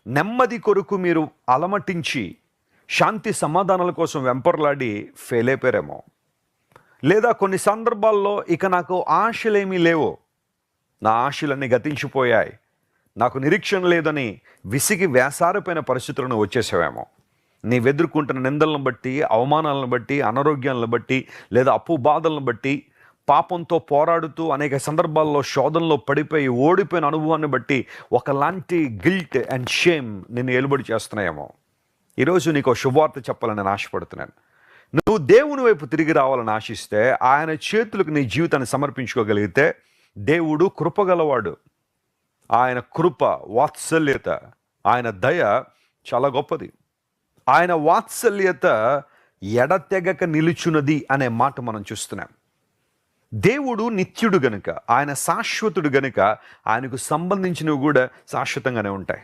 నెమ్మది కొరకు మీరు అలమటించి శాంతి సమాధానాల కోసం వెంపర్లాడి ఫెయిల్ అయిపోయారేమో. లేదా కొన్ని సందర్భాల్లో ఇక నాకు ఆశలేమీ లేవు, నా ఆశలన్నీ గతించిపోయాయి, నాకు నిరీక్షణ లేదని విసిగి వేసారిపోయిన పరిస్థితులను వచ్చేసావేమో. నీవెదుర్కొంటున్న నిందలను బట్టి, అవమానాలను బట్టి, అనారోగ్యాలను బట్టి, లేదా అప్పు బాధలను బట్టి, పాపంతో పోరాడుతూ అనేక సందర్భాల్లో శోధనలో పడిపోయి ఓడిపోయిన అనుభవాన్ని బట్టి ఒకలాంటి గిల్ట్ అండ్ షేమ్ నిన్ను ఏలుబడి చేస్తున్నాయేమో. ఈరోజు నీకు శుభవార్త చెప్పాలని నేను ఆశపడుతున్నాను. నువ్వు దేవుని వైపు తిరిగి రావాలని ఆశిస్తే, ఆయన చేతులకు నీ జీవితాన్ని సమర్పించుకోగలిగితే, దేవుడు కృపగలవాడు. ఆయన కృప, వాత్సల్యత, ఆయన దయ చాలా గొప్పది. ఆయన వాత్సల్యత ఎడతెగక నిలుచున్నది అనే మాట మనం చూస్తున్నాం. దేవుడు నిత్యుడు గనుక, ఆయన శాశ్వతుడు గనుక, ఆయనకు సంబంధించినవి కూడా శాశ్వతంగానే ఉంటాయి.